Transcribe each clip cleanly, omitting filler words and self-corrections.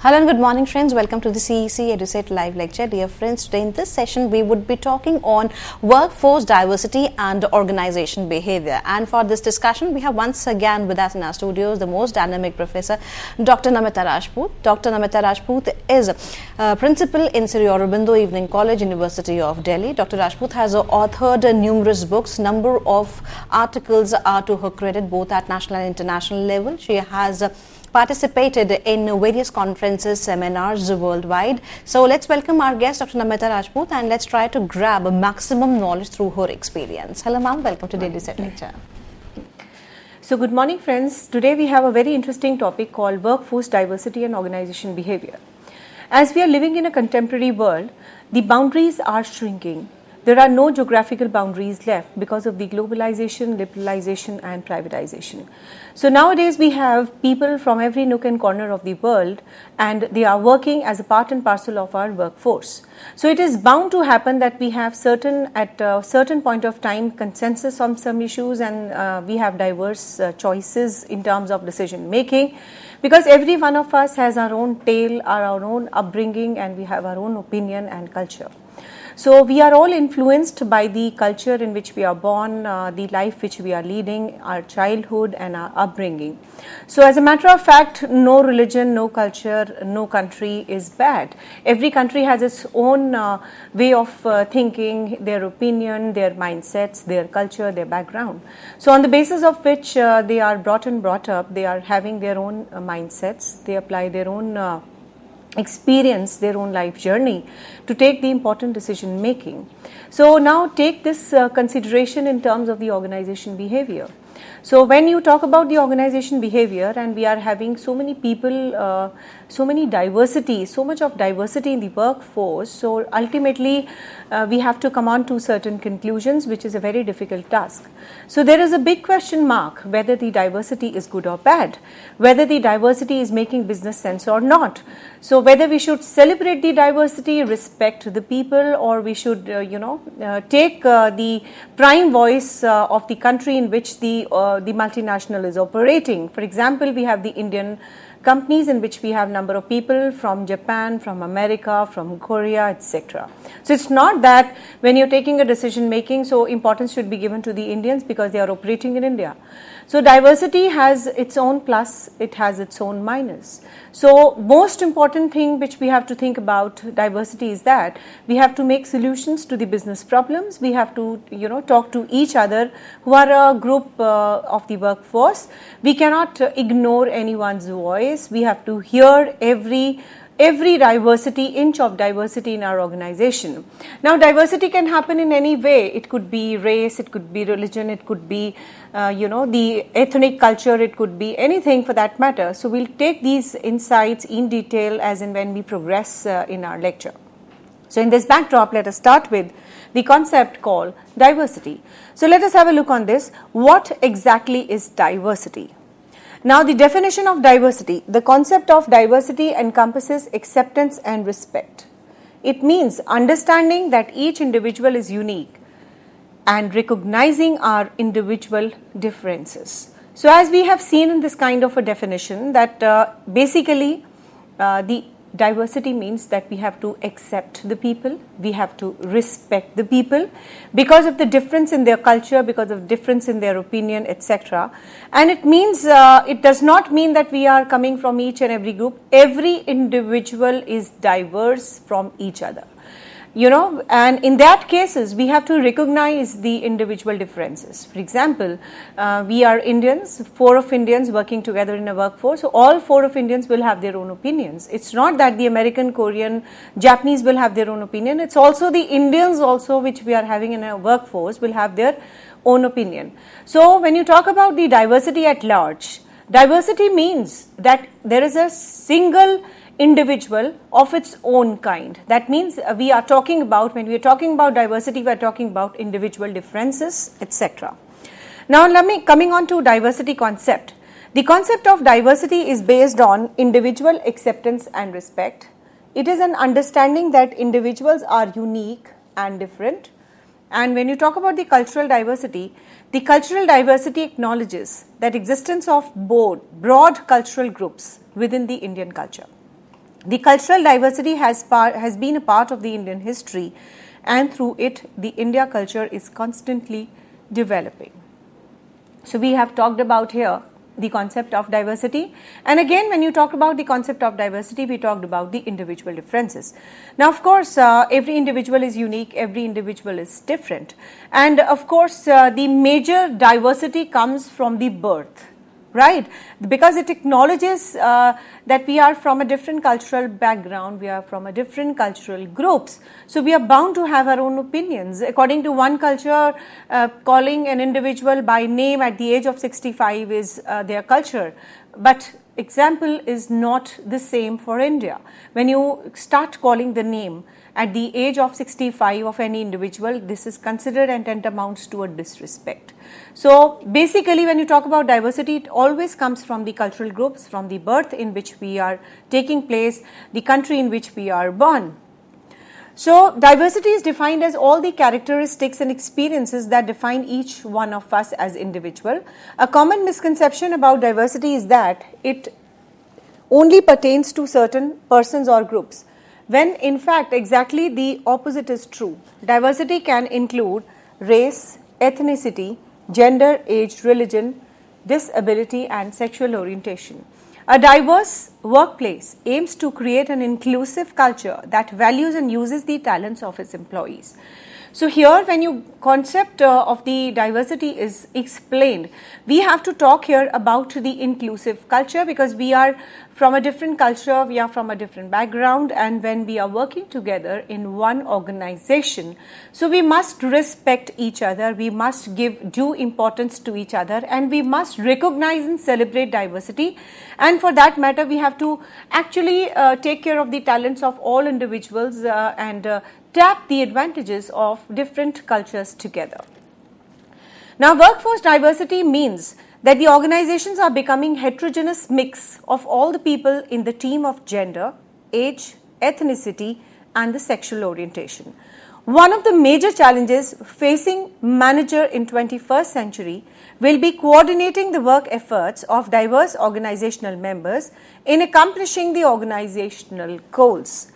Hello and good morning friends, welcome to the CEC-UGC live lecture. Dear friends, today in this session we would be talking on workforce diversity and organization behavior. And for this discussion we have once again with us in our studios the most dynamic professor, Dr. Namita Rajput. Dr. Namita Rajput is principal in Sri Aurobindo Evening College, University of Delhi. Dr. Rajput has authored numerous books. Number of articles are to her credit both at national and international level. She has participated in various conferences, seminars worldwide. So let's welcome our guest, Dr. Namita Rajput, and let's try to grab maximum knowledge through her experience. Hello ma'am, welcome to Daily Set Lecture. So good morning friends. Today we have a very interesting topic called workforce diversity and organization behavior. As we are living in a contemporary world, the boundaries are shrinking. There are no geographical boundaries left because of the globalization, liberalization and privatization. So nowadays we have people from every nook and corner of the world and they are working as a part and parcel of our workforce. So it is bound to happen that we have at a certain point of time consensus on some issues and we have diverse choices in terms of decision making, because every one of us has our own tale, our own upbringing, and we have our own opinion and culture. So we are all influenced by the culture in which we are born, the life which we are leading, our childhood and our upbringing. So as a matter of fact, no religion, no culture, no country is bad. Every country has its own way of thinking, their opinion, their mindsets, their culture, their background. So on the basis of which they are brought up, they are having their own mindsets, they apply their own experience, their own life journey to take the important decision making. So now take this consideration in terms of the organization behavior. So when you talk about the organization behavior and we are having so many people, so many diversity, so much of diversity in the workforce, so ultimately we have to come on to certain conclusions, which is a very difficult task. So there is a big question mark whether the diversity is good or bad, whether the diversity is making business sense or not. So whether we should celebrate the diversity, respect the people, or we should take the prime voice of the country in which the multinational is operating. For example, we have the Indian companies in which we have number of people from Japan, from America, from Korea, etc. So it's not that when you're taking a decision making, so importance should be given to the Indians because they are operating in India. So diversity has its own plus, it has its own minus. So most important thing which we have to think about diversity is that we have to make solutions to the business problems. We have to talk to each other who are a group of the workforce. We cannot ignore anyone's voice. We have to hear every diversity, inch of diversity in our organization. Now diversity can happen in any way. It could be race, it could be religion, it could be the ethnic culture, it could be anything for that matter. So we'll take these insights in detail as and when we progress in our lecture. So in this backdrop, let us start with the concept called diversity. So let us have a look on this. What exactly is diversity? Now the definition of diversity, the concept of diversity encompasses acceptance and respect. It means understanding that each individual is unique and recognizing our individual differences. So as we have seen in this kind of a definition that basically the diversity means that we have to accept the people, we have to respect the people because of the difference in their culture, because of difference in their opinion, etc. And it means, it does not mean that we are coming from each and every group. Every individual is diverse from each other. And in that cases, we have to recognize the individual differences. For example, we are Indians, 4 of Indians working together in a workforce. So all 4 of Indians will have their own opinions. It's not that the American, Korean, Japanese will have their own opinion. It's also the Indians also which we are having in a workforce will have their own opinion. So when you talk about the diversity at large, diversity means that there is a single individual of its own kind. That means we are talking about, when we are talking about diversity, we are talking about individual differences, etc. Now coming on to diversity concept. The concept of diversity is based on individual acceptance and respect. It is an understanding that individuals are unique and different. And when you talk about the cultural diversity acknowledges that existence of both broad cultural groups within the Indian culture. The cultural diversity has been a part of the Indian history, and through it, the India culture is constantly developing. So we have talked about here the concept of diversity, and again when you talk about the concept of diversity, we talked about the individual differences. Now of course every individual is unique, every individual is different, and of course the major diversity comes from the birth, right? Because it acknowledges that we are from a different cultural background, we are from a different cultural groups, so we are bound to have our own opinions. According to one culture, calling an individual by name at the age of 65 is their culture, but example is not the same for India. When you start calling the name at the age of 65 of any individual, this is considered and tantamounts to a disrespect. So basically when you talk about diversity, it always comes from the cultural groups, from the birth in which we are taking place, the country in which we are born. So diversity is defined as all the characteristics and experiences that define each one of us as individual. A common misconception about diversity is that it only pertains to certain persons or groups, when in fact exactly the opposite is true. Diversity can include race, ethnicity, gender, age, religion, disability, and sexual orientation. A diverse workplace aims to create an inclusive culture that values and uses the talents of its employees. So here when you concept of the diversity is explained, we have to talk here about the inclusive culture, because we are from a different culture, we are from a different background, and when we are working together in one organization, so we must respect each other, we must give due importance to each other, and we must recognize and celebrate diversity. And for that matter, we have to actually take care of the talents of all individuals and tap the advantages of different cultures together. Now, workforce diversity means that the organizations are becoming heterogeneous mix of all the people in the team of gender, age, ethnicity, and the sexual orientation. One of the major challenges facing manager in 21st century will be coordinating the work efforts of diverse organizational members in accomplishing the organizational goals.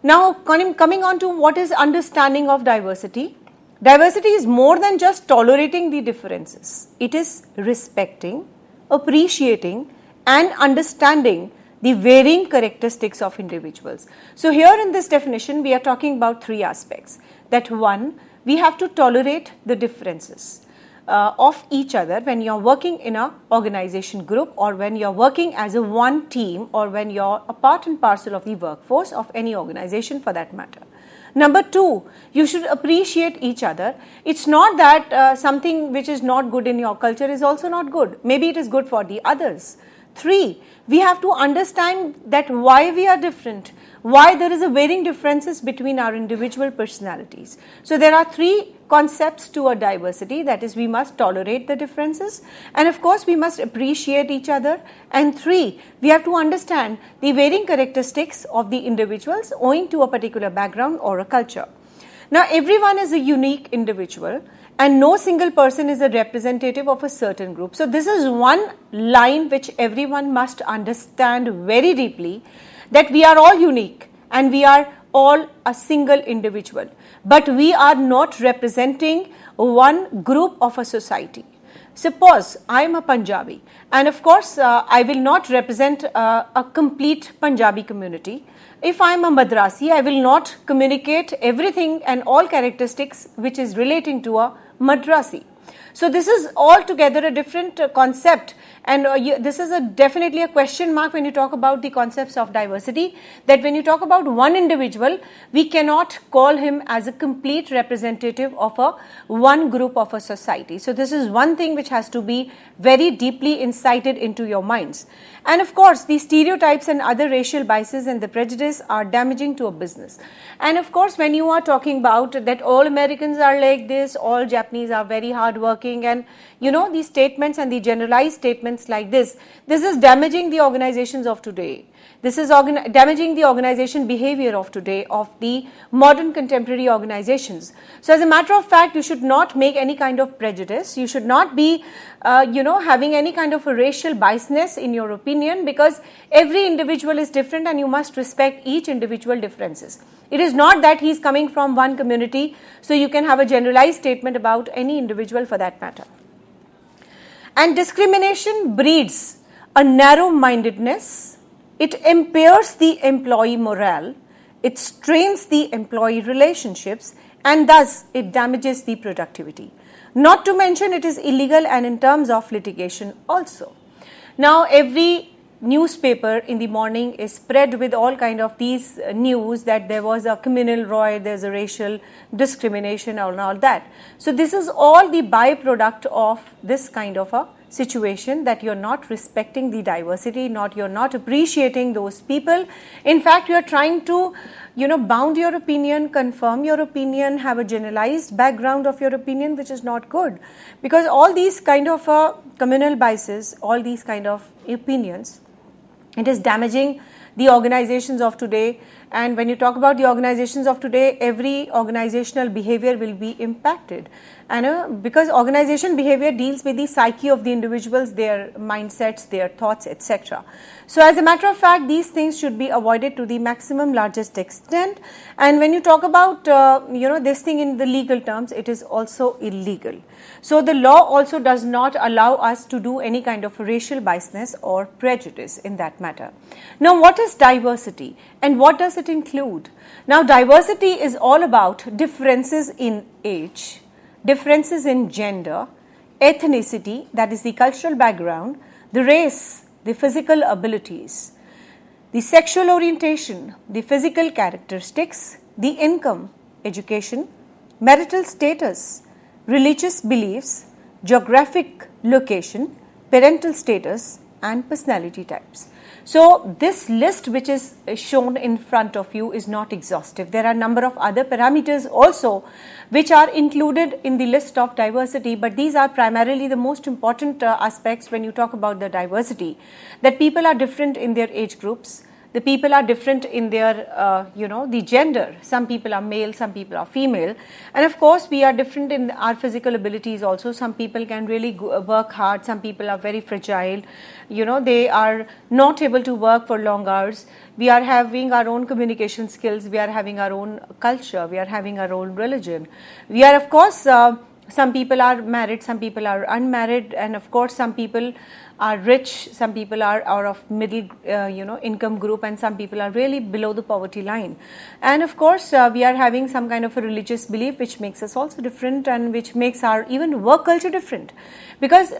Now, coming on to what is understanding of diversity. Diversity is more than just tolerating the differences. It is respecting, appreciating, and understanding the varying characteristics of individuals. So here in this definition, we are talking about three aspects. That one, we have to tolerate the differences of each other when you are working in an organization group, or when you are working as a one team, or when you are a part and parcel of the workforce of any organization for that matter. Number two, you should appreciate each other. It's not that something which is not good in your culture is also not good. Maybe it is good for the others. Three, we have to understand that why we are different, why there is a varying differences between our individual personalities. So there are three concepts to a diversity, that is, we must tolerate the differences, and of course we must appreciate each other, and three, we have to understand the varying characteristics of the individuals owing to a particular background or a culture. Now everyone is a unique individual, and no single person is a representative of a certain group. So this is one line which everyone must understand very deeply, that we are all unique and we are all a single individual, but we are not representing one group of a society. Suppose I am a Punjabi, and of course I will not represent a complete Punjabi community. If I am a Madrasi, I will not communicate everything and all characteristics which is relating to a Madrasi. So this is altogether a different concept, and this is definitely a question mark when you talk about the concepts of diversity, that when you talk about one individual, we cannot call him as a complete representative of a one group of a society. So this is one thing which has to be very deeply incited into your minds. And of course, the stereotypes and other racial biases and the prejudice are damaging to a business. And of course, when you are talking about that all Americans are like this, all Japanese are very hardworking, and you know, these statements and the generalized statements like this is damaging the organizations of today. This is damaging the organization behavior of today, of the modern contemporary organizations. So as a matter of fact, you should not make any kind of prejudice. You should not be, having any kind of a racial biasness in your opinion, because every individual is different and you must respect each individual differences. It is not that he is coming from one community, so you can have a generalized statement about any individual for that matter. And discrimination breeds a narrow-mindedness. It impairs the employee morale, it strains the employee relationships, and thus it damages the productivity. Not to mention it is illegal and in terms of litigation also. Now every newspaper in the morning is spread with all kind of these news that there was a communal riot, there's a racial discrimination and all that. So this is all the byproduct of this kind of a situation, that you're not respecting the diversity, you're not appreciating those people. In fact, you're trying to, bound your opinion, confirm your opinion, have a generalized background of your opinion, which is not good. Because all these kind of communal biases, all these kind of opinions, it is damaging the organizations of today. And when you talk about the organizations of today, every organizational behavior will be impacted. And because organization behavior deals with the psyche of the individuals, their mindsets, their thoughts, etc. So as a matter of fact, these things should be avoided to the maximum largest extent. And when you talk about, this thing in the legal terms, it is also illegal. So the law also does not allow us to do any kind of racial biasness or prejudice in that matter. Now, what is diversity and what does it include? Now, diversity is all about differences in age, differences in gender, ethnicity, that is the cultural background, the race, the physical abilities, the sexual orientation, the physical characteristics, the income, education, marital status, religious beliefs, geographic location, parental status, and personality types. So this list which is shown in front of you is not exhaustive. There are a number of other parameters also which are included in the list of diversity, but these are primarily the most important aspects when you talk about the diversity, that people are different in their age groups, the people are different in their, the gender. Some people are male, some people are female. And of course, we are different in our physical abilities also. Some people can really work hard. Some people are very fragile. They are not able to work for long hours. We are having our own communication skills. We are having our own culture. We are having our own religion. We are, of course, some people are married, some people are unmarried, and of course, some people are rich, some people are of middle, income group, and some people are really below the poverty line. And of course, we are having some kind of a religious belief which makes us also different and which makes our even work culture different. Because,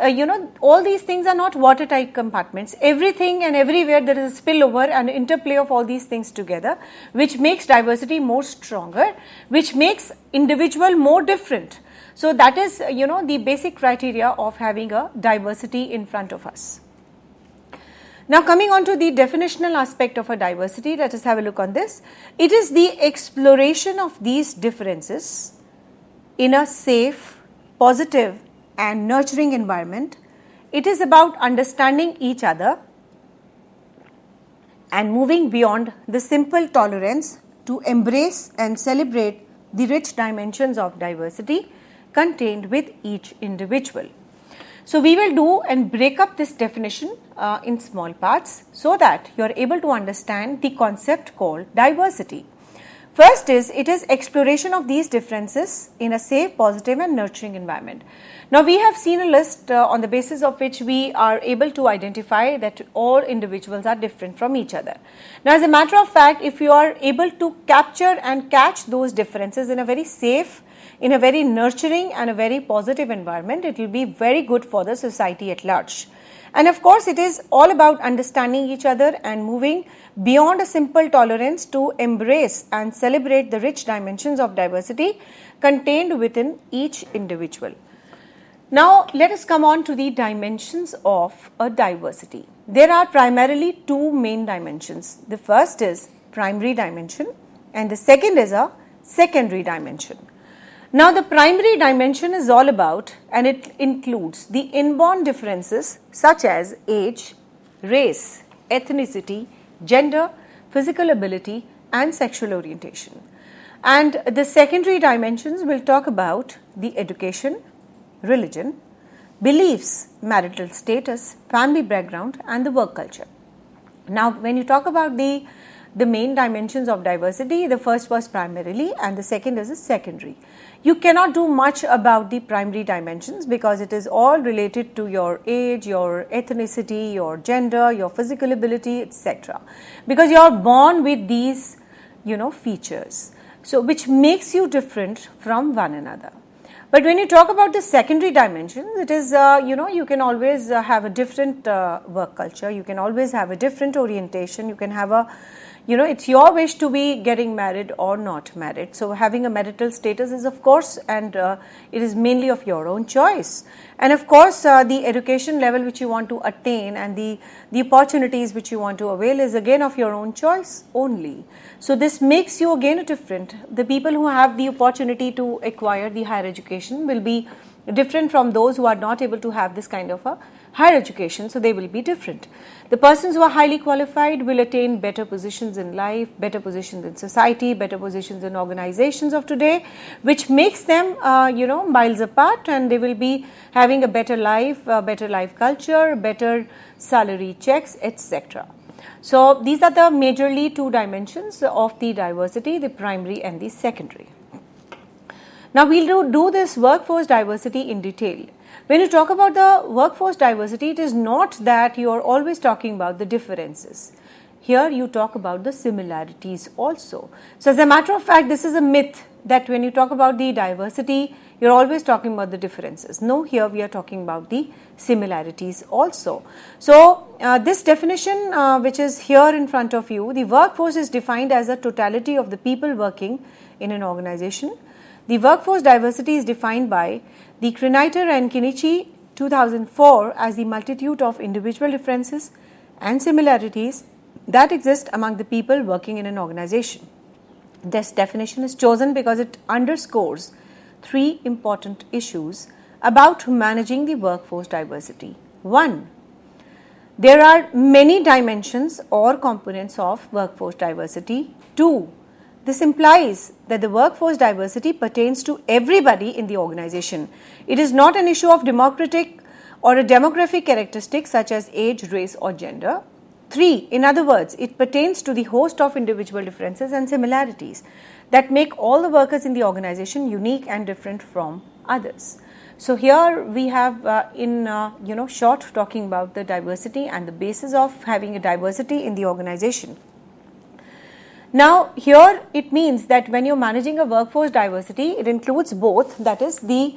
all these things are not watertight compartments. Everything and everywhere there is a spillover and interplay of all these things together, which makes diversity more stronger, which makes individual more different. So that is, the basic criteria of having a diversity in front of us. Now coming on to the definitional aspect of a diversity, let us have a look on this. It is the exploration of these differences in a safe, positive and nurturing environment. It is about understanding each other and moving beyond the simple tolerance to embrace and celebrate the rich dimensions of diversity contained with each individual. So we will do and break up this definition in small parts so that you are able to understand the concept called diversity. First is, it is exploration of these differences in a safe, positive and nurturing environment. Now we have seen a list on the basis of which we are able to identify that all individuals are different from each other. Now as a matter of fact, if you are able to capture and catch those differences in a very safe, in a very nurturing and a very positive environment, it will be very good for the society at large. And of course, it is all about understanding each other and moving beyond a simple tolerance to embrace and celebrate the rich dimensions of diversity contained within each individual. Now, let us come on to the dimensions of a diversity. There are primarily two main dimensions. The first is primary dimension and the second is a secondary dimension. Now the primary dimension is all about, and it includes the inborn differences such as age, race, ethnicity, gender, physical ability, and sexual orientation. And the secondary dimensions will talk about the education, religion, beliefs, marital status, family background, and the work culture. Now, when you talk about the main dimensions of diversity, the first was primarily and the second is a secondary. You cannot do much about the primary dimensions because it is all related to your age, your ethnicity, your gender, your physical ability, etc. Because you are born with these, features. So, which makes you different from one another. But when you talk about the secondary dimensions, it is, you can always have a different work culture, you can always have a different orientation, you can have a, it's your wish to be getting married or not married. So, having a marital status is of course, and it is mainly of your own choice. And of course, the education level which you want to attain and the opportunities which you want to avail is again of your own choice only. So, this makes you again different. The people who have the opportunity to acquire the higher education will be different from those who are not able to have this kind of a higher education, so they will be different. The persons who are highly qualified will attain better positions in life, better positions in society, better positions in organizations of today, which makes them, miles apart, and they will be having a better life culture, better salary checks, etc. So, these are the majorly two dimensions of the diversity, the primary and the secondary. Now, we will do this workforce diversity in detail. When you talk about the workforce diversity, it is not that you are always talking about the differences. Here you talk about the similarities also. So, as a matter of fact, this is a myth that when you talk about the diversity, you are always talking about the differences. No, here we are talking about the similarities also. So, this definition which is here in front of you, the workforce is defined as a totality of the people working in an organization. The workforce diversity is defined by the Kreinater and Kenichi 2004 as the multitude of individual differences and similarities that exist among the people working in an organization. This definition is chosen because it underscores three important issues about managing the workforce diversity. 1. There are many dimensions or components of workforce diversity. 2. This implies that the workforce diversity pertains to everybody in the organization. It is not an issue of democratic or a demographic characteristic such as age, race or gender. 3. In other words, it pertains to the host of individual differences and similarities that make all the workers in the organization unique and different from others. So, here we have short talking about the diversity and the basis of having a diversity in the organization. Now, here it means that when you are managing a workforce diversity, it includes both, that is the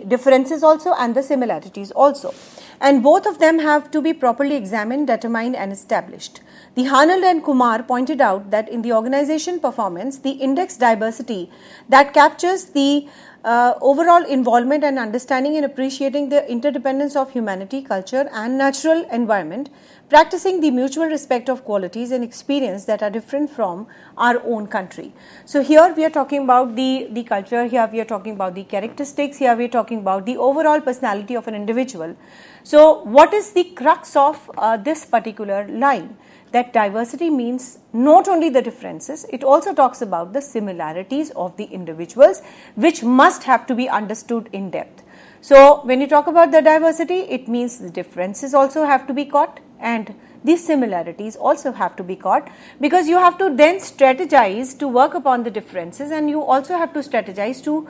differences also and the similarities also. And both of them have to be properly examined, determined and established. The Hanald and Kumar pointed out that in the organization performance, the index diversity that captures the overall involvement and understanding and appreciating the interdependence of humanity, culture and natural environment, practicing the mutual respect of qualities and experience that are different from our own country. So, here we are talking about the culture, here we are talking about the characteristics, here we are talking about the overall personality of an individual. So, what is the crux of this particular line? That diversity means not only the differences, it also talks about the similarities of the individuals, which must have to be understood in depth. So, when you talk about the diversity, it means the differences also have to be caught and these similarities also have to be caught, because you have to then strategize to work upon the differences and you also have to strategize to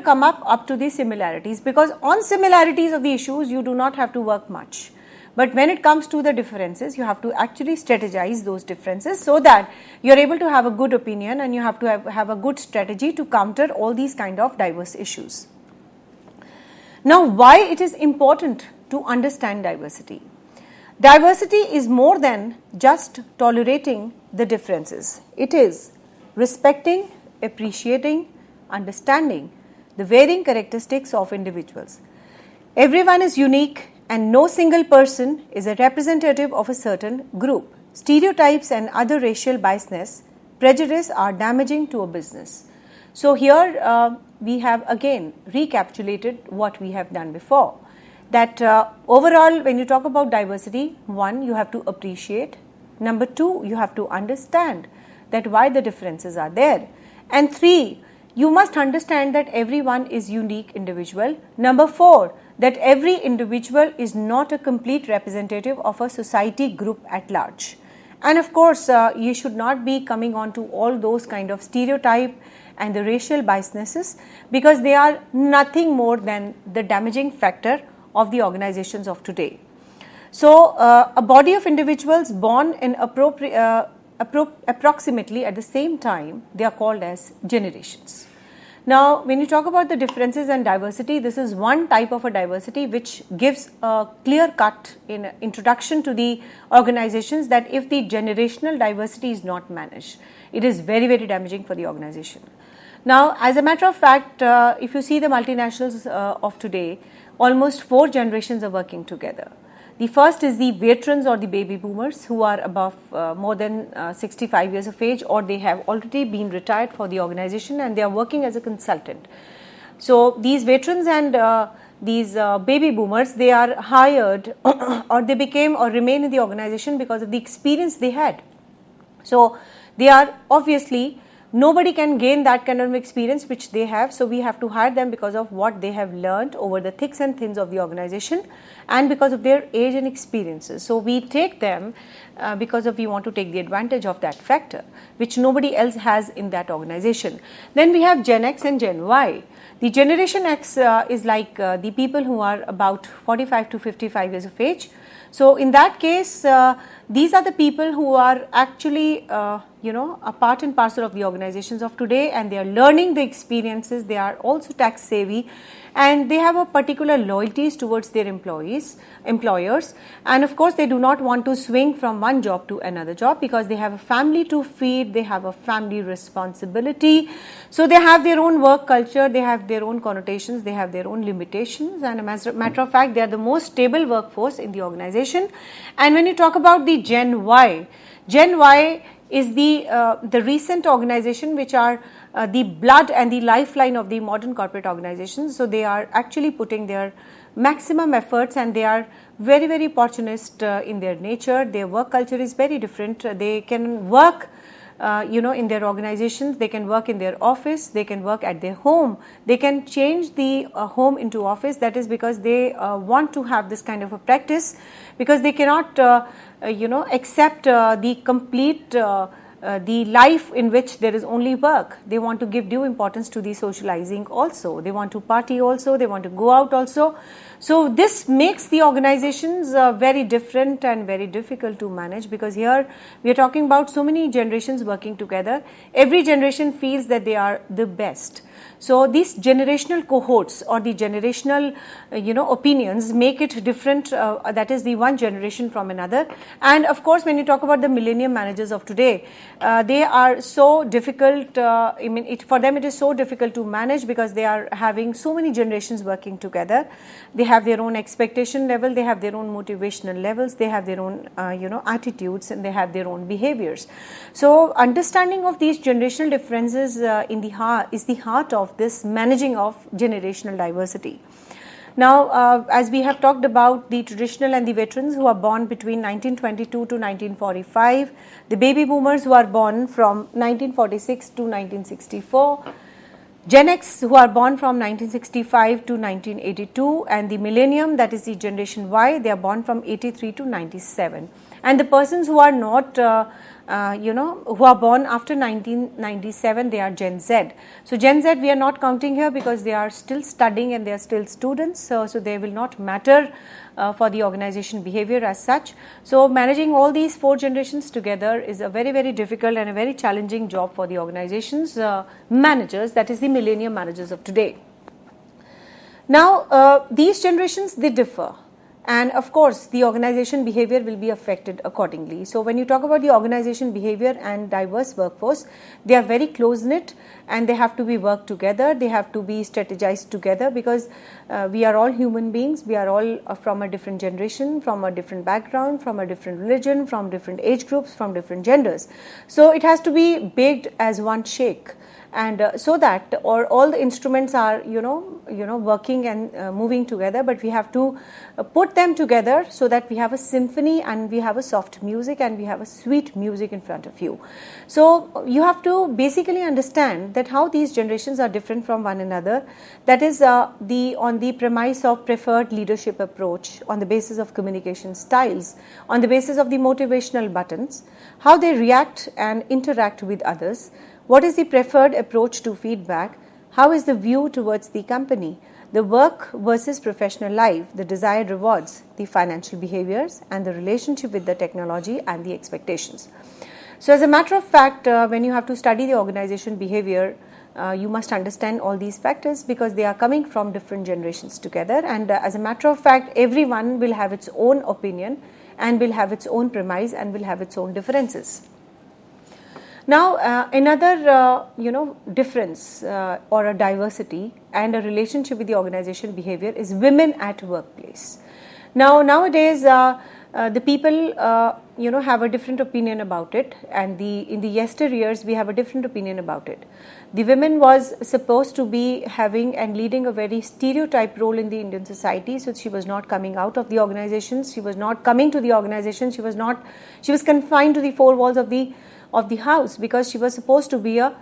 come up to the similarities, because on similarities of the issues you do not have to work much. But when it comes to the differences, you have to actually strategize those differences so that you are able to have a good opinion and you have to have a good strategy to counter all these kind of diverse issues. Now, why it is important to understand diversity? Diversity is more than just tolerating the differences. It is respecting, appreciating, understanding the varying characteristics of individuals. Everyone is unique and no single person is a representative of a certain group. Stereotypes and other racial biasness, prejudice are damaging to a business. So, here we have again recapitulated what we have done before. That overall, when you talk about diversity, 1, you have to appreciate, Number 2, you have to understand that why the differences are there. And 3, you must understand that everyone is unique individual. Number 4, that every individual is not a complete representative of a society group at large. And of course, you should not be coming on to all those kind of stereotype and the racial biasnesses, because they are nothing more than the damaging factor of the organizations of today. So, a body of individuals born in approximately at the same time, they are called as generations. Now, when you talk about the differences and diversity, this is one type of a diversity which gives a clear cut in introduction to the organizations, that if the generational diversity is not managed, it is very, very damaging for the organization. Now, as a matter of fact, if you see the multinationals of today, almost 4 generations are working together. The first is the veterans or the baby boomers who are above more than 65 years of age, or they have already been retired for the organization and they are working as a consultant. So, these veterans and these baby boomers, they are hired or they became or remain in the organization because of the experience they had. So, they are obviously, nobody can gain that kind of experience which they have. So, we have to hire them because of what they have learned over the thicks and thins of the organization and because of their age and experiences. So, we take them because we want to take the advantage of that factor which nobody else has in that organization. Then we have Gen X and Gen Y. The Generation X is like the people who are about 45 to 55 years of age. So, in that case, these are the people who are actually a part and parcel of the organizations of today, and they are learning the experiences. They are also tax savvy and they have a particular loyalties towards their employers, and of course they do not want to swing from one job to another job because they have a family to feed, they have a family responsibility. So, they have their own work culture, they have their own connotations, they have their own limitations, and as a matter of fact, they are the most stable workforce in the organization. And when you talk about the Gen Y is the recent organization which are the blood and the lifeline of the modern corporate organizations. So, they are actually putting their maximum efforts and they are very, very opportunist in their nature. Their work culture is very different. They can work in their organizations, they can work in their office, they can work at their home, they can change the home into office. That is because they want to have this kind of a practice, because they cannot accept the complete the life in which there is only work. They want to give due importance to the socializing also. They want to party also, they want to go out also. So, this makes the organizations very different and very difficult to manage, because here we are talking about so many generations working together. Every generation feels that they are the best. So, these generational cohorts or the generational opinions make it different, that is the one generation from another. And of course, when you talk about the millennium managers of today, they are so difficult, for them it is so difficult to manage because they are having so many generations working together. They have their own expectation level, they have their own motivational levels, they have their own attitudes, and they have their own behaviors. So, understanding of these generational differences is the heart of this managing of generational diversity. Now, as we have talked about the traditional and the veterans who are born between 1922 to 1945, the baby boomers who are born from 1946 to 1964, Gen X who are born from 1965 to 1982, and the millennium, that is the Generation Y, they are born from 83 to 97. And the persons who are not who are born after 1997, they are Gen Z. So, Gen Z we are not counting here because they are still studying and they are still students. So they will not matter for the organization behavior as such. So, managing all these 4 generations together is a very, very difficult and a very challenging job for the organization's managers, that is the millennium managers of today. Now, these generations, they differ. And of course, the organization behavior will be affected accordingly. So, when you talk about the organization behavior and diverse workforce, they are very close knit and they have to be worked together, they have to be strategized together, because we are all human beings, we are all from a different generation, from a different background, from a different religion, from different age groups, from different genders. So, it has to be baked as one shake. and so that all the instruments are working and moving together, but we have to put them together so that we have a symphony and we have a soft music and we have a sweet music in front of you. So you have to basically understand that how these generations are different from one another. That is on the premise of preferred leadership approach, on the basis of communication styles, on the basis of the motivational buttons, how they react and interact with others, what is the preferred approach to feedback, how is the view towards the company, the work versus professional life, the desired rewards, the financial behaviors, and the relationship with the technology and the expectations. So as a matter of fact, when you have to study the organization behavior, you must understand all these factors because they are coming from different generations together, and as a matter of fact, everyone will have its own opinion and will have its own premise and will have its own differences. Now, another difference or a diversity and a relationship with the organization behavior is women at workplace. Now, nowadays, the people have a different opinion about it, and in the yesteryears we have a different opinion about it. The women was supposed to be having and leading a very stereotype role in the Indian society, so she was not coming out of the organizations, she was not coming to the organization, she was confined to the four walls of the house, because she was supposed to be a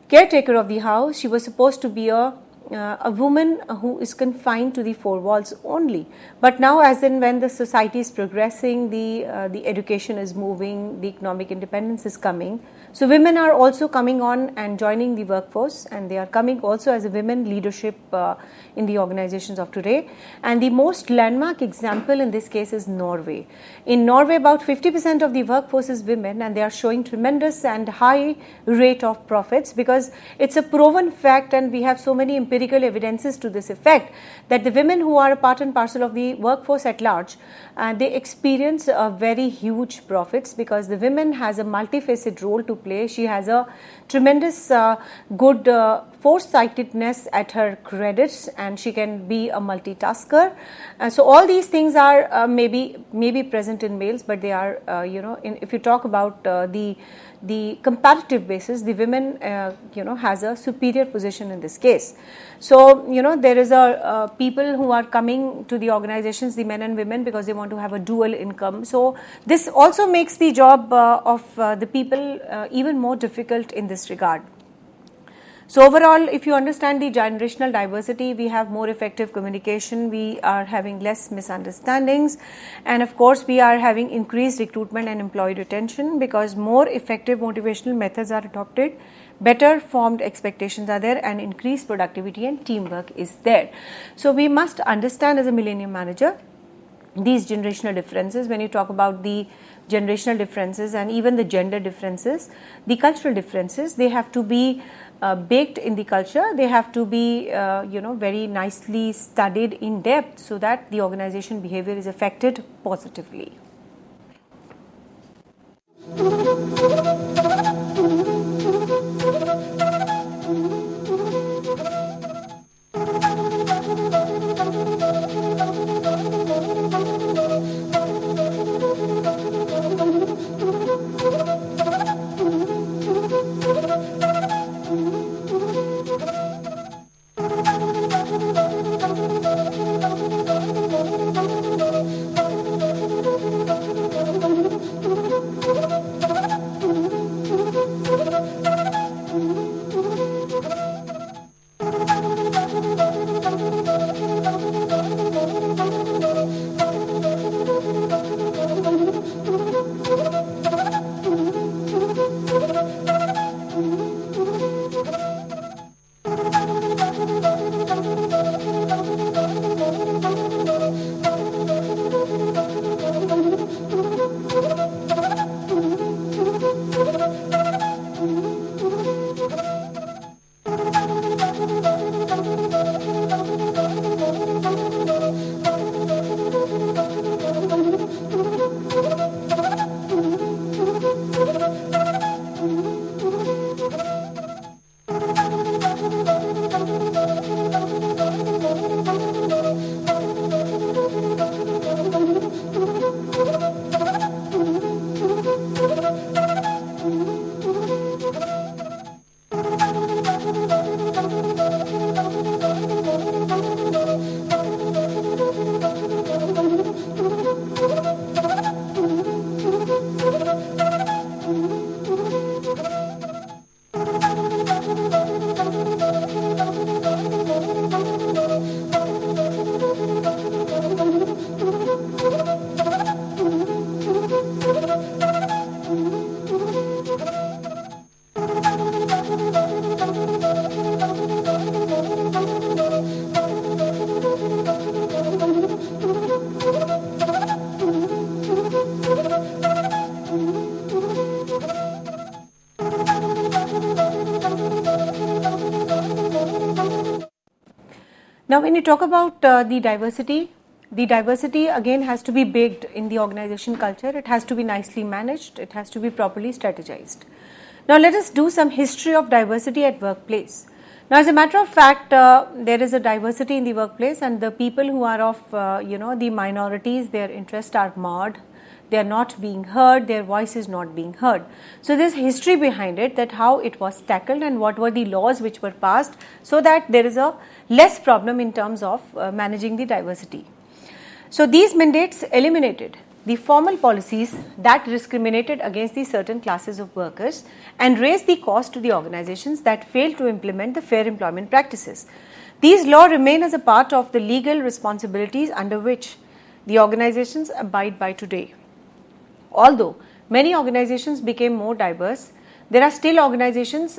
caretaker of the house. She was supposed to be a woman who is confined to the four walls only. But now, as in when the society is progressing, the education is moving, the economic independence is coming, so women are also coming on and joining the workforce, and they are coming also as a women leadership in the organizations of today. And the most landmark example in this case is Norway. In Norway, about 50% of the workforce is women, and they are showing tremendous and high rate of profits, because it's a proven fact, and we have so many empirical evidences to this effect, that the women who are a part and parcel of the workforce at large, they experience very huge profits, because the women has a multifaceted role to play. She has a tremendous good foresightedness at her credits, and she can be a multitasker. So all these things are maybe present in males, but they are if you talk about the comparative basis, the women has a superior position in this case. So there is a people who are coming to the organizations, the men and women, because they want to have a dual income. So this also makes the job of the people even more difficult in this regard. So overall, if you understand the generational diversity, we have more effective communication, we are having less misunderstandings, and of course we are having increased recruitment and employee retention, because more effective motivational methods are adopted, better formed expectations are there, and increased productivity and teamwork is there. So we must understand as a millennium manager these generational differences. When you talk about the generational differences and even the gender differences, the cultural differences, they have to be baked in the culture. They have to be very nicely studied in depth, so that the organization behavior is affected positively. Now, when you talk about the diversity again has to be baked in the organization culture. It has to be nicely managed. It has to be properly strategized. Now, let us do some history of diversity at workplace. Now, as a matter of fact, there is a diversity in the workplace, and the people who are of the minorities, their interests are marred. They are not being heard. Their voice is not being heard. So, there is history behind it, that how it was tackled and what were the laws which were passed, so that there is a less problem in terms of managing the diversity. So, these mandates eliminated the formal policies that discriminated against the certain classes of workers and raised the cost to the organizations that failed to implement the fair employment practices. These laws remain as a part of the legal responsibilities under which the organizations abide by today. Although many organizations became more diverse, there are still organizations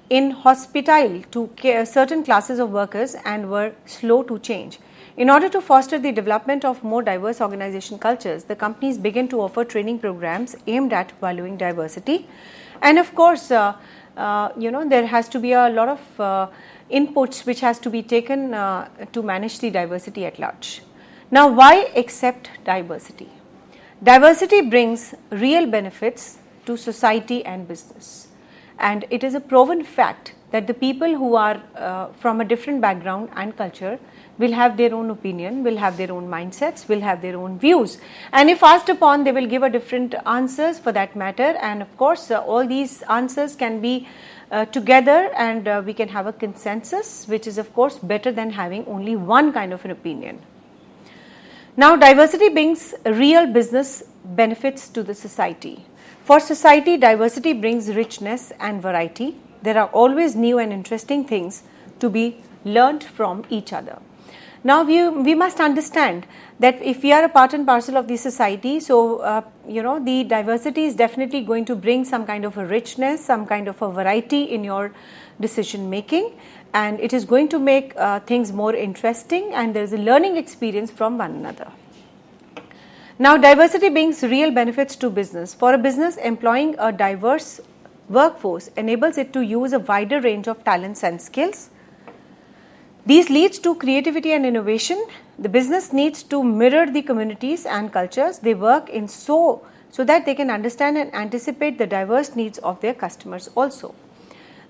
inhospitable to certain classes of workers and were slow to change. In order to foster the development of more diverse organization cultures, the companies began to offer training programs aimed at valuing diversity. And of course, there has to be a lot of inputs which has to be taken to manage the diversity at large. Now, why accept diversity? Diversity brings real benefits to society and business. And it is a proven fact that the people who are from a different background and culture will have their own opinion, will have their own mindsets, will have their own views. And if asked upon, they will give a different answers for that matter. And of course, all these answers can be together, and we can have a consensus, which is of course better than having only one kind of an opinion. Now, diversity brings real business benefits to the society. For society, diversity brings richness and variety. There are always new and interesting things to be learned from each other. Now, we must understand that if we are a part and parcel of the society, so the diversity is definitely going to bring some kind of a richness, some kind of a variety in your decision making, and it is going to make things more interesting, and there is a learning experience from one another. Now, diversity brings real benefits to business. For a business, employing a diverse workforce enables it to use a wider range of talents and skills. These leads to creativity and innovation. The business needs to mirror the communities and cultures they work in so that they can understand and anticipate the diverse needs of their customers also.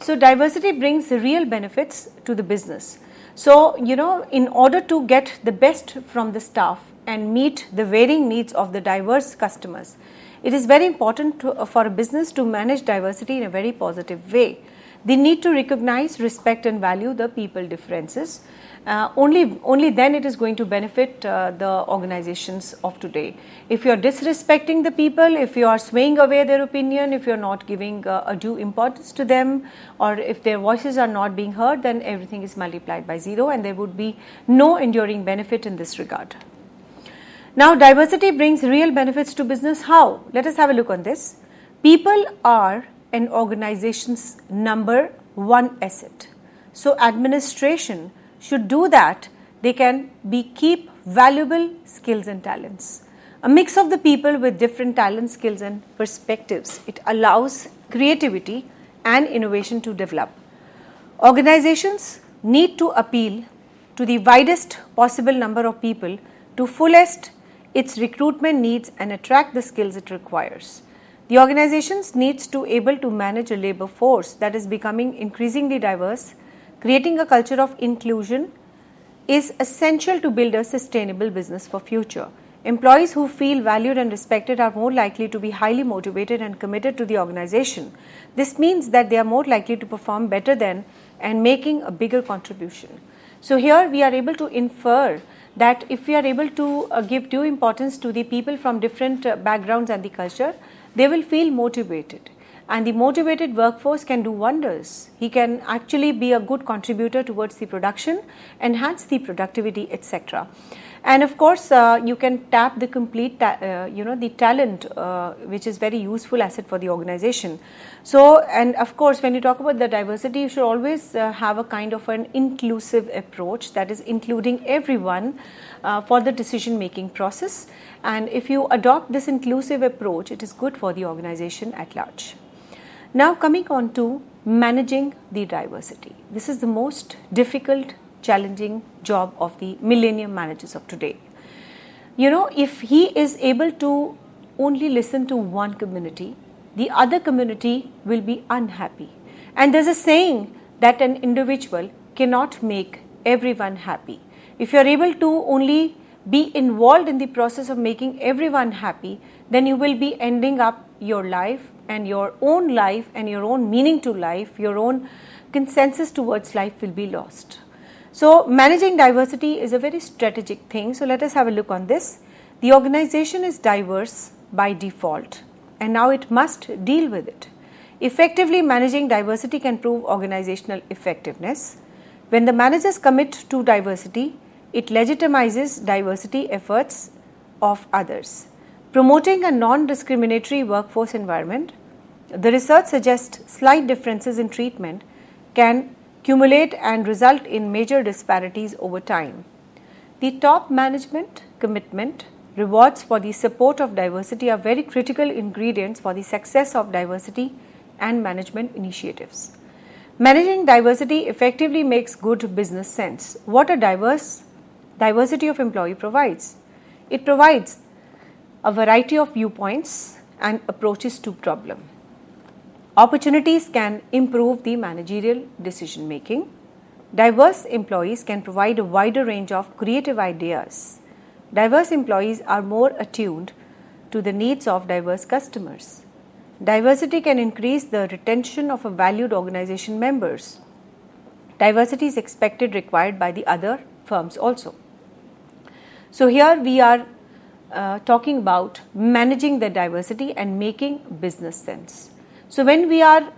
So, diversity brings real benefits to the business. So, in order to get the best from the staff and meet the varying needs of the diverse customers, it is very important for a business to manage diversity in a very positive way. They need to recognize, respect and value the people differences. Only then it is going to benefit the organizations of today. If you are disrespecting the people, if you are swaying away their opinion, if you are not giving a due importance to them, or if their voices are not being heard, then everything is multiplied by zero, and there would be no enduring benefit in this regard. Now, diversity brings real benefits to business. How? Let us have a look on this. People are an organization's number one asset. So, administration should do that. They can keep valuable skills and talents. A mix of the people with different talents, skills and perspectives. It allows creativity and innovation to develop. Organizations need to appeal to the widest possible number of people to fullest its recruitment needs and attract the skills it requires. The organizations needs to able to manage a labor force that is becoming increasingly diverse. Creating a culture of inclusion is essential to build a sustainable business for future. Employees who feel valued and respected are more likely to be highly motivated and committed to the organization. This means that they are more likely to perform better than and making a bigger contribution. So here we are able to infer that if we are able to give due importance to the people from different backgrounds and the culture, they will feel motivated, and the motivated workforce can do wonders. He can actually be a good contributor towards the production, enhance the productivity, etc. And of course, you can tap the complete, the talent, which is very useful asset for the organization. So, and of course, when you talk about the diversity, you should always have a kind of an inclusive approach, that is including everyone for the decision making process. And if you adopt this inclusive approach, it is good for the organization at large. Now, coming on to managing the diversity. This is the most difficult, challenging job of the millennium managers of today. If he is able to only listen to one community, the other community will be unhappy. And there's a saying that an individual cannot make everyone happy. If you're able to only be involved in the process of making everyone happy, then you will be ending up your life and your own meaning to life, your own consensus towards life will be lost. So managing diversity is a very strategic thing. So let us have a look on this. The organization is diverse by default, and now it must deal with it. Effectively managing diversity can prove organizational effectiveness. When the managers commit to diversity, it legitimizes diversity efforts of others. Promoting a non-discriminatory workforce environment, the research suggests slight differences in treatment can accumulate and result in major disparities over time. The top management commitment, rewards for the support of diversity are very critical ingredients for the success of diversity and management initiatives. Managing diversity effectively makes good business sense. What a diversity of employee provides? It provides a variety of viewpoints and approaches to problem. Opportunities can improve the managerial decision making. Diverse employees can provide a wider range of creative ideas. Diverse employees are more attuned to the needs of diverse customers. Diversity can increase the retention of a valued organization members. Diversity is required by the other firms also. So here we are talking about managing the diversity and making business sense. So when we are,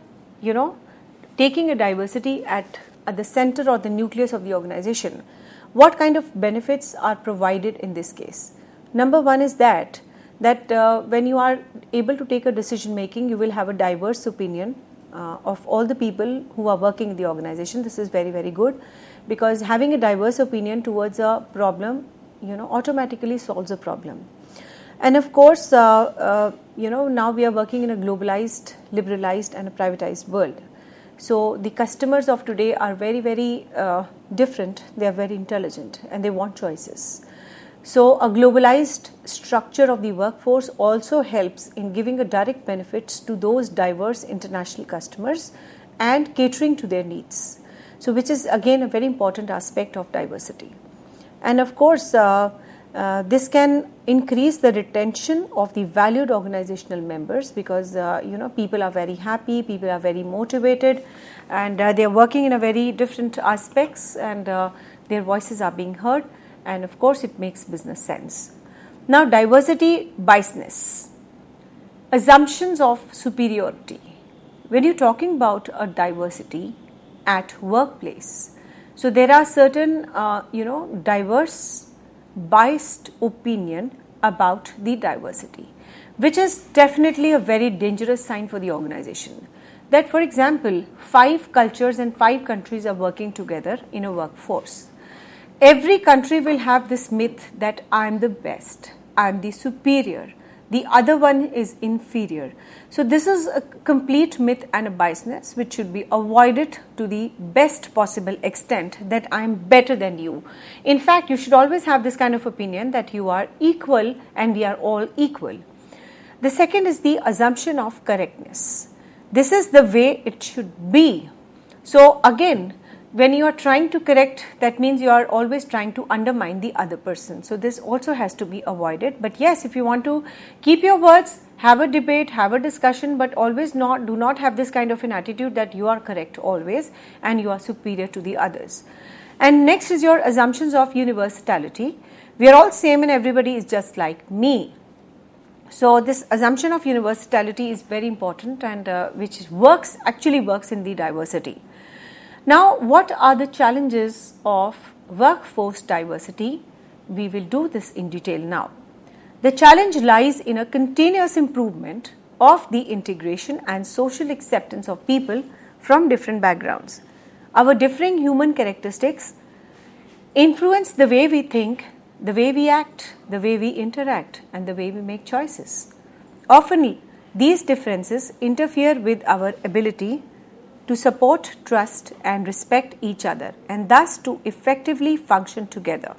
taking a diversity at the center or the nucleus of the organization, what kind of benefits are provided in this case? Number one is that when you are able to take a decision making, you will have a diverse opinion of all the people who are working in the organization. This is very, very good, because having a diverse opinion towards a problem, automatically solves a problem. And of course, now we are working in a globalized, liberalized and a privatized world. So the customers of today are very, very different. They are very intelligent and they want choices. So a globalized structure of the workforce also helps in giving a direct benefits to those diverse international customers and catering to their needs. So which is again a very important aspect of diversity. And of course, this can increase the retention of the valued organizational members, because people are very happy, people are very motivated, and they are working in a very different aspects, and their voices are being heard, and of course it makes business sense. Now, diversity biasness, assumptions of superiority. When you're talking about a diversity at workplace, so there are certain diverse biased opinion about the diversity, which is definitely a very dangerous sign for the organization. That, for example, 5 cultures and 5 countries are working together in a workforce. Every country will have this myth that I am the best, I am the superior, the other one is inferior. So this is a complete myth and a biasness which should be avoided to the best possible extent, that I am better than you. In fact, you should always have this kind of opinion that you are equal and we are all equal. The second is the assumption of correctness. This is the way it should be. So again, when you are trying to correct, that means you are always trying to undermine the other person. So this also has to be avoided. But yes, if you want to keep your words, have a debate, have a discussion, but always do not have this kind of an attitude that you are correct always and you are superior to the others. And next is your assumptions of universality. We are all same and everybody is just like me. So this assumption of universality is very important, and which actually works in the diversity. Now, what are the challenges of workforce diversity? We will do this in detail now. The challenge lies in a continuous improvement of the integration and social acceptance of people from different backgrounds. Our differing human characteristics influence the way we think, the way we act, the way we interact, and the way we make choices. Often, these differences interfere with our ability to support, trust and respect each other, and thus to effectively function together.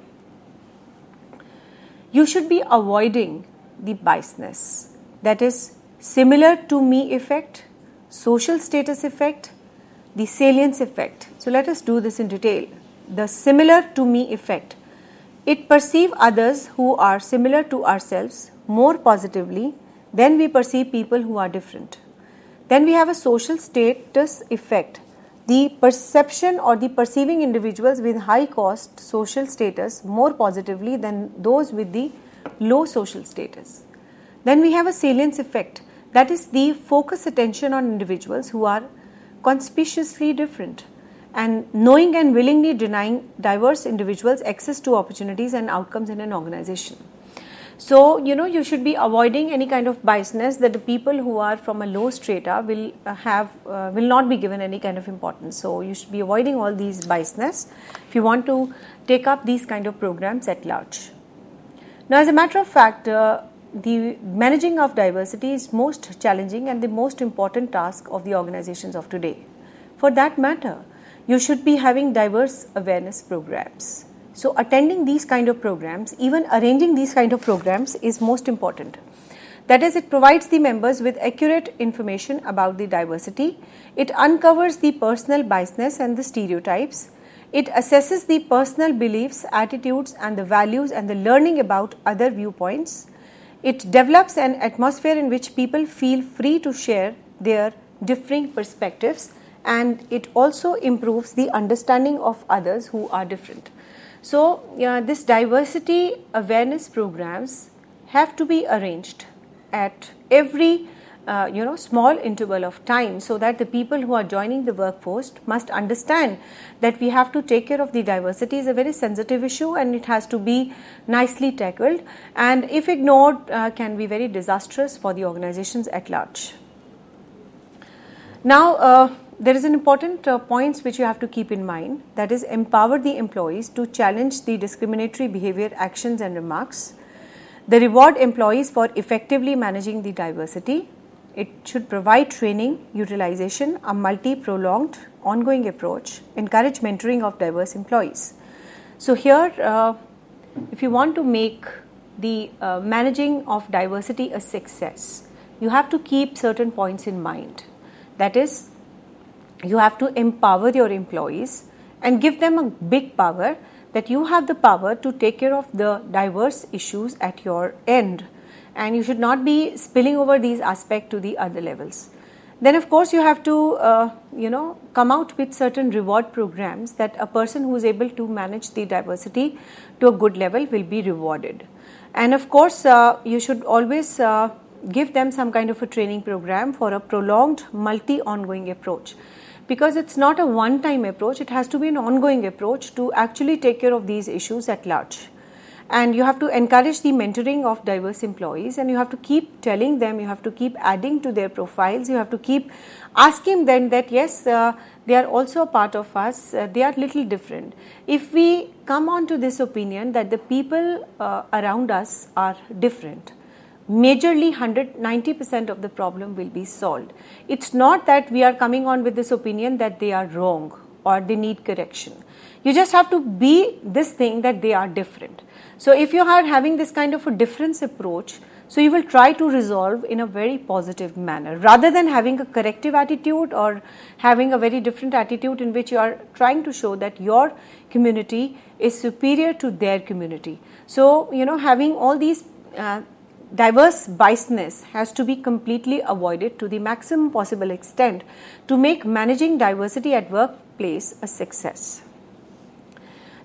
You should be avoiding the biasness, that is similar to me effect, social status effect, the salience effect. So let us do this in detail. The similar to me effect. It perceives others who are similar to ourselves more positively than we perceive people who are different. Then we have a social status effect. The perception or the perceiving individuals with high cost social status more positively than those with the low social status. Then we have a salience effect. That is the focus attention on individuals who are conspicuously different and knowing and willingly denying diverse individuals access to opportunities and outcomes in an organization. So, you should be avoiding any kind of biasness that the people who are from a low strata will not be given any kind of importance. So, you should be avoiding all these biasness if you want to take up these kind of programs at large. Now, as a matter of fact, the managing of diversity is most challenging and the most important task of the organizations of today. For that matter, you should be having diverse awareness programs. So attending these kind of programs, even arranging these kind of programs is most important. That is, it provides the members with accurate information about the diversity. It uncovers the personal biasness and the stereotypes. It assesses the personal beliefs, attitudes and the values and the learning about other viewpoints. It develops an atmosphere in which people feel free to share their differing perspectives, and it also improves the understanding of others who are different. So, this diversity awareness programs have to be arranged at every small interval of time, so that the people who are joining the workforce must understand that we have to take care of the diversity is a very sensitive issue and it has to be nicely tackled, and if ignored can be very disastrous for the organizations at large. Now, there is an important points which you have to keep in mind, that is empower the employees to challenge the discriminatory behavior, actions and remarks. The reward employees for effectively managing the diversity. It should provide training, utilization, a multi-pronged ongoing approach, encourage mentoring of diverse employees. So here, if you want to make the managing of diversity a success, you have to keep certain points in mind. That is, you have to empower your employees and give them a big power, that you have the power to take care of the diverse issues at your end, and you should not be spilling over these aspects to the other levels. Then of course you have to come out with certain reward programs that a person who is able to manage the diversity to a good level will be rewarded. And of course you should always give them some kind of a training program for a prolonged multi-ongoing approach, because it's not a one-time approach, it has to be an ongoing approach to actually take care of these issues at large. And you have to encourage the mentoring of diverse employees, and you have to keep telling them, you have to keep adding to their profiles, you have to keep asking them that yes, they are also a part of us, they are little different. If we come on to this opinion that the people around us are different, majorly 90% of the problem will be solved. It's not that we are coming on with this opinion that they are wrong or they need correction. You just have to be this thing that they are different. So if you are having this kind of a difference approach, so you will try to resolve in a very positive manner, rather than having a corrective attitude or having a very different attitude in which you are trying to show that your community is superior to their community. So, having all these diverse biasness has to be completely avoided to the maximum possible extent to make managing diversity at workplace a success.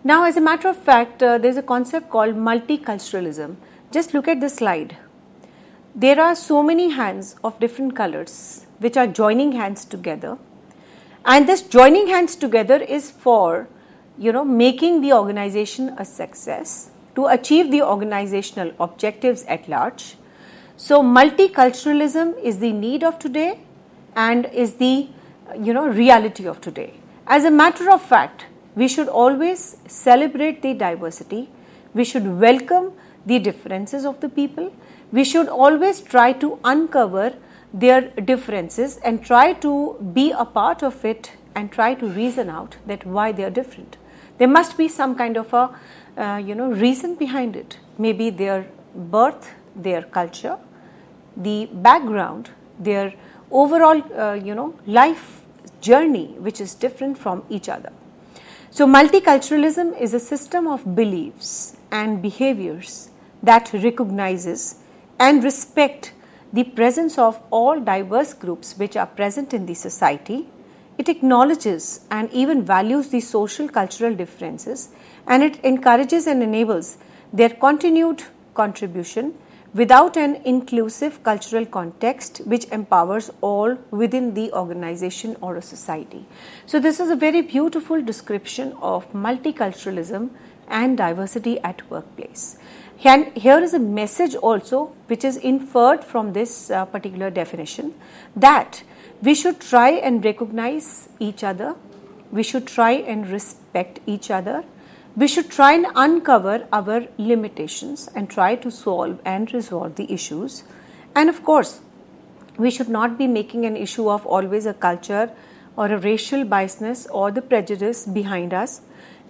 Now, as a matter of fact, there is a concept called multiculturalism. Just look at this slide. There are so many hands of different colors which are joining hands together, and this joining hands together is for making the organization a success, to achieve the organizational objectives at large. So multiculturalism is the need of today and is the reality of today. As a matter of fact, we should always celebrate the diversity, we should welcome the differences of the people, we should always try to uncover their differences and try to be a part of it and try to reason out that why they are different. There must be some kind of a reason behind it. Maybe their birth, their culture, the background, their overall life journey, which is different from each other. So multiculturalism is a system of beliefs and behaviors that recognizes and respect the presence of all diverse groups which are present in the society. It acknowledges and even values the social cultural differences, and it encourages and enables their continued contribution without an inclusive cultural context which empowers all within the organization or a society. So this is a very beautiful description of multiculturalism and diversity at workplace. And here is a message also which is inferred from this particular definition, that we should try and recognize each other, we should try and respect each other, we should try and uncover our limitations and try to solve and resolve the issues. And of course, we should not be making an issue of always a culture or a racial biasness or the prejudice behind us.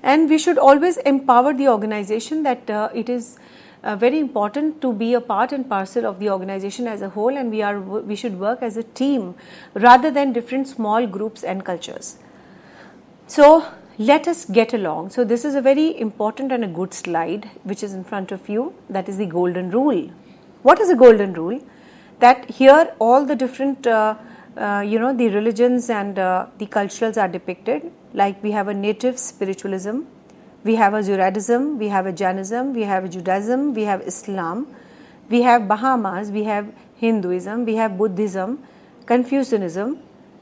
And we should always empower the organization that it is very important to be a part and parcel of the organization as a whole, and we should work as a team rather than different small groups and cultures. So let us get along. So this is a very important and a good slide which is in front of you. That is the golden rule. What is the golden rule? That here all the different the religions and the culturals are depicted. Like we have a native spiritualism, we have a Judaism, we have a Jainism, we have a Judaism, we have Islam, we have Bahamas, we have Hinduism, we have Buddhism, Confucianism,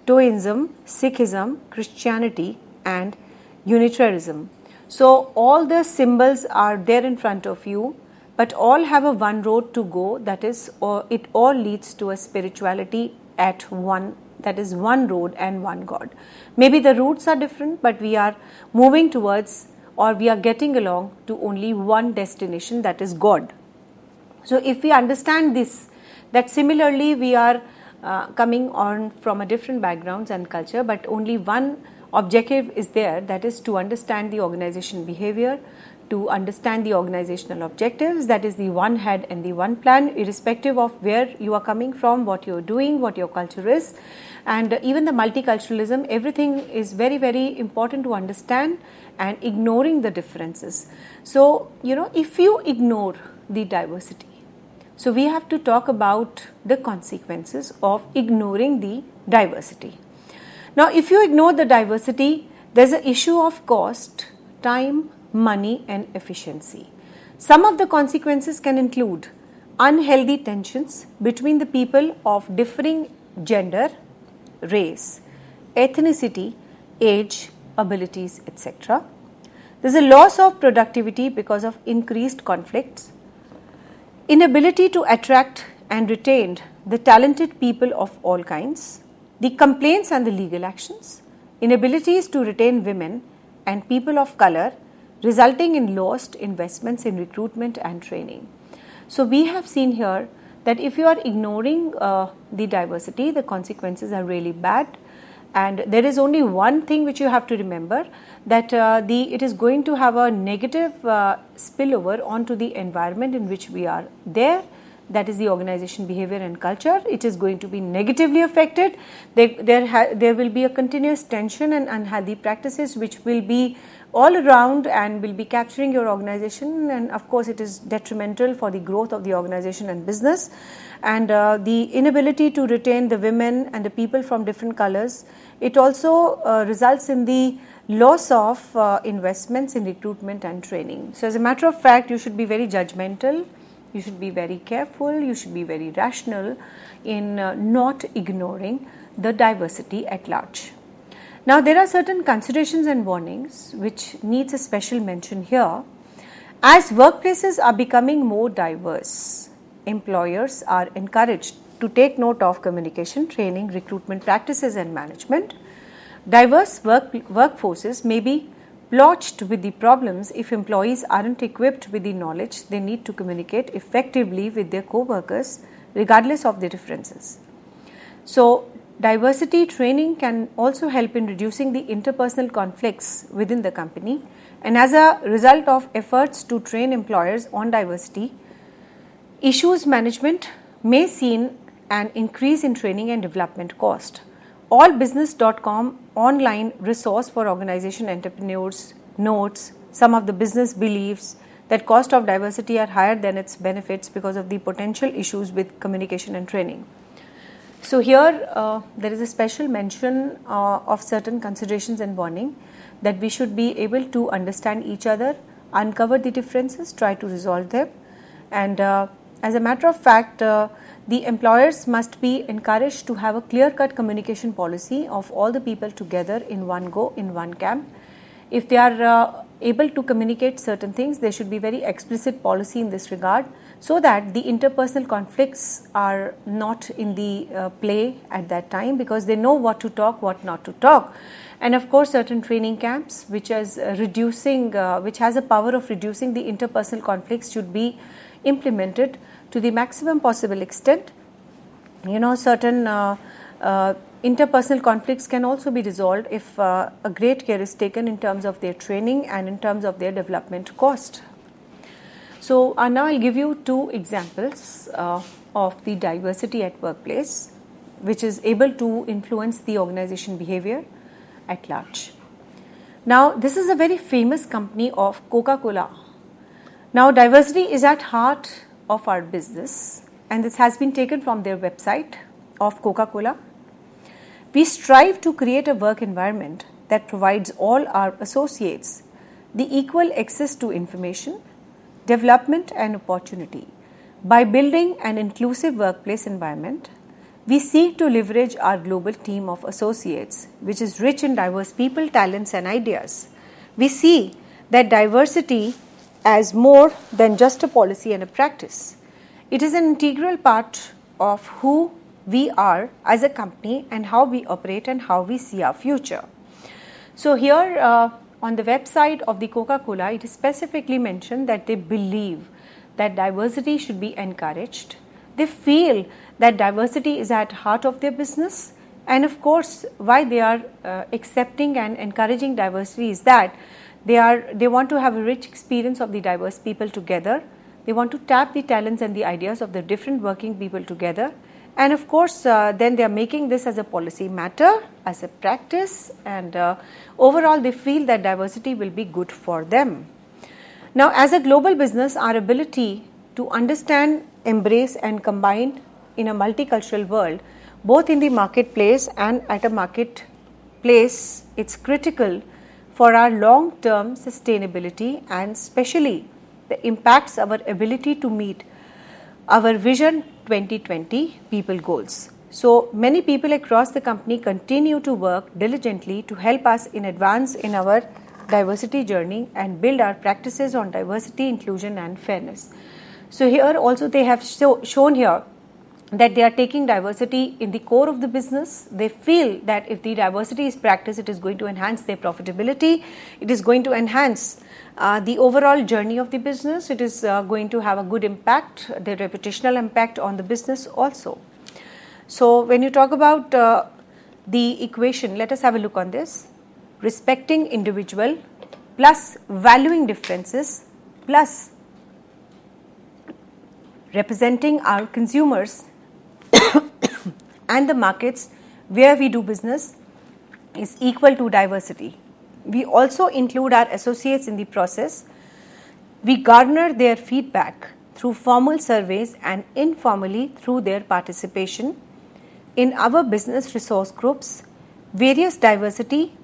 Taoism, Sikhism, Christianity and Unitarianism. So all the symbols are there in front of you, but all have a one road to go, that is, it all leads to a spirituality at one, that is one road and one God. Maybe the routes are different, but we are moving towards, or we are getting along to only one destination, that is God. So if we understand this, that similarly we are coming on from a different backgrounds and culture, but only one objective is there, that is to understand the organization behavior, to understand the organizational objectives, that is the one head and the one plan, irrespective of where you are coming from, what you are doing, what your culture is. And even the multiculturalism, everything is very, very important to understand, and ignoring the differences. So, if you ignore the diversity, so we have to talk about the consequences of ignoring the diversity. Now, if you ignore the diversity, there's an issue of cost, time, money and efficiency. Some of the consequences can include unhealthy tensions between the people of differing gender, race, ethnicity, age, abilities, etc. There's a loss of productivity because of increased conflicts, inability to attract and retain the talented people of all kinds, the complaints and the legal actions, inabilities to retain women and people of color, resulting in lost investments in recruitment and training. So we have seen here that if you are ignoring the diversity, the consequences are really bad. And there is only one thing which you have to remember, that it is going to have a negative spillover onto the environment in which we are there. That is the organization behavior and culture. It is going to be negatively affected. There will be a continuous tension and unhealthy practices which will be all around and will be capturing your organization, and of course it is detrimental for the growth of the organization and business. And the inability to retain the women and the people from different colors, it also results in the loss of investments in recruitment and training. So as a matter of fact, you should be very judgmental, you should be very careful, you should be very rational in not ignoring the diversity at large. Now there are certain considerations and warnings which needs a special mention here. As workplaces are becoming more diverse, employers are encouraged to take note of communication, training, recruitment practices and management. Diverse workforces may be blotched with the problems if employees aren't equipped with the knowledge they need to communicate effectively with their co-workers regardless of the differences. So diversity training can also help in reducing the interpersonal conflicts within the company, and as a result of efforts to train employers on diversity, issues management may see an increase in training and development cost. Allbusiness.com online resource for organization entrepreneurs notes some of the business beliefs that cost of diversity are higher than its benefits because of the potential issues with communication and training. So here there is a special mention of certain considerations and warning that we should be able to understand each other, uncover the differences, try to resolve them, and as a matter of fact, the employers must be encouraged to have a clear-cut communication policy of all the people together in one go, in one camp. If they are able to communicate certain things, there should be very explicit policy in this regard, so that the interpersonal conflicts are not in the play at that time, because they know what to talk, what not to talk. And of course, certain training camps which has a power of reducing the interpersonal conflicts should be implemented to the maximum possible extent. Certain interpersonal conflicts can also be resolved if a great care is taken in terms of their training and in terms of their development cost. So now I'll give you two examples of the diversity at workplace, which is able to influence the organization behavior at large. Now, this is a very famous company of Coca-Cola. Now, diversity is at heart of our business, and this has been taken from their website of Coca-Cola. We strive to create a work environment that provides all our associates the equal access to information, development and opportunity. By building an inclusive workplace environment, we seek to leverage our global team of associates, which is rich in diverse people, talents and ideas. We see that diversity as more than just a policy and a practice. It is an integral part of who we are as a company and how we operate and how we see our future. So here on the website of the Coca-Cola, it is specifically mentioned that they believe that diversity should be encouraged. They feel that diversity is at heart of their business, and of course why they are accepting and encouraging diversity is that they want to have a rich experience of the diverse people together. They want to tap the talents and the ideas of the different working people together, and of course then they are making this as a policy matter, as a practice, and overall they feel that diversity will be good for them. Now, as a global business, our ability to understand, embrace and combine in a multicultural world, both in the marketplace and at a marketplace, it's critical for our long-term sustainability, and especially the impacts our ability to meet our Vision 2020 people goals. So many people across the company continue to work diligently to help us in advance in our diversity journey and build our practices on diversity, inclusion and fairness. So here also they have shown here that they are taking diversity in the core of the business. They feel that if the diversity is practiced, it is going to enhance their profitability, it is going to enhance the overall journey of the business, it is going to have a good impact, the reputational impact on the business also. So when you talk about the equation, let us have a look on this. Respecting individual plus valuing differences plus representing our consumers and the markets where we do business is equal to diversity. We also include our associates in the process. We garner their feedback through formal surveys and informally through their participation in our business resource groups, various diversity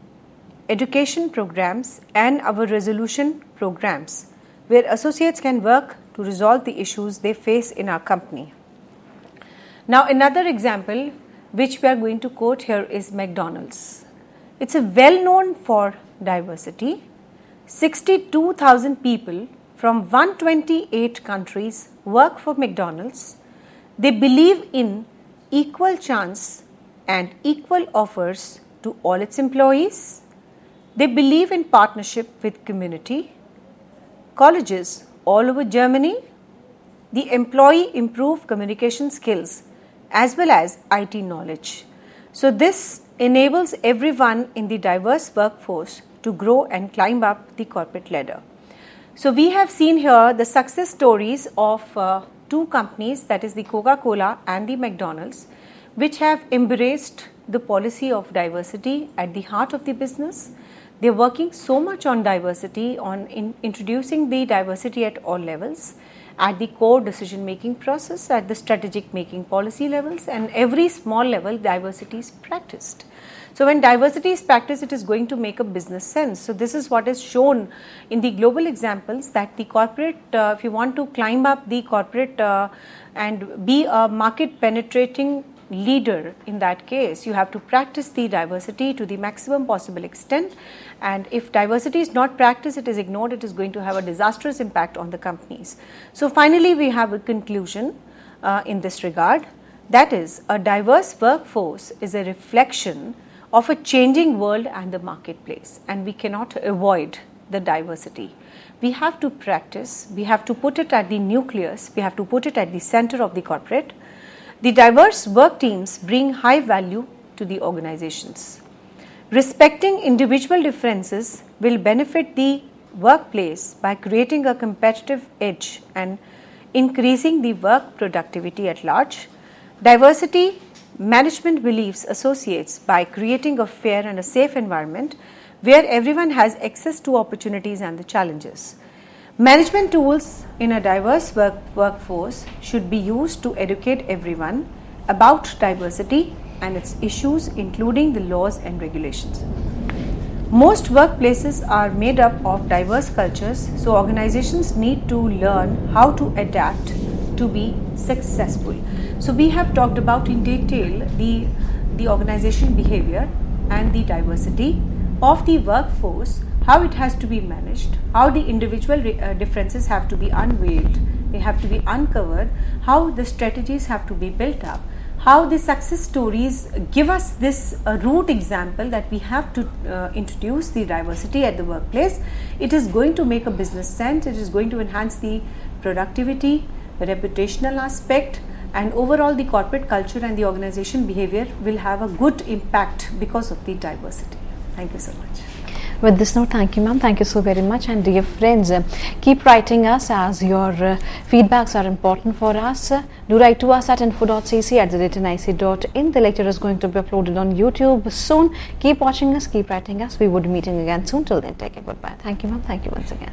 education programs and our resolution programs, where associates can work to resolve the issues they face in our company. Now, another example which we are going to quote here is McDonalds. It's a well known for diversity. 62,000 people from 128 countries work for McDonald's. They believe in equal chance and equal offers to all its employees. They believe in partnership with community. Colleges all over Germany, the employee improve communication skills as well as IT knowledge. So this enables everyone in the diverse workforce to grow and climb up the corporate ladder. So we have seen here the success stories of two companies, that is the Coca-Cola and the McDonalds, which have embraced the policy of diversity at the heart of the business. They are working so much on diversity, on introducing the diversity at all levels, at the core decision making process, at the strategic making policy levels, and every small level diversity is practiced. So when diversity is practiced, it is going to make a business sense. So this is what is shown in the global examples, that the corporate, if you want to climb up the corporate and be a market penetrating leader, in that case you have to practice the diversity to the maximum possible extent, and if diversity is not practiced, it is ignored, it is going to have a disastrous impact on the companies. So finally we have a conclusion in this regard, that is, a diverse workforce is a reflection of a changing world and the marketplace, and we cannot avoid the diversity. We have to practice, we have to put it at the nucleus, we have to put it at the center of the corporate. The diverse work teams bring high value to the organizations. Respecting individual differences will benefit the workplace by creating a competitive edge and increasing the work productivity at large. Diversity management believes associates by creating a fair and a safe environment where everyone has access to opportunities and the challenges. Management tools in a diverse workforce should be used to educate everyone about diversity and its issues, including the laws and regulations. Most workplaces are made up of diverse cultures, so organizations need to learn how to adapt to be successful. So we have talked about in detail the organization behavior and the diversity of the workforce, how it has to be managed, how the individual differences have to be unveiled, they have to be uncovered, how the strategies have to be built up, how the success stories give us this root example that we have to introduce the diversity at the workplace. It is going to make a business sense, it is going to enhance the productivity, the reputational aspect, and overall the corporate culture and the organization behavior will have a good impact because of the diversity. Thank you so much. With this note, thank you, ma'am. Thank you so very much. And dear friends, keep writing us, as your feedbacks are important for us. Do write to us at info.cc@nic.in. The lecture is going to be uploaded on YouTube soon. Keep watching us, keep writing us. We would be meeting again soon. Till then, take care. Goodbye. Thank you, ma'am. Thank you once again.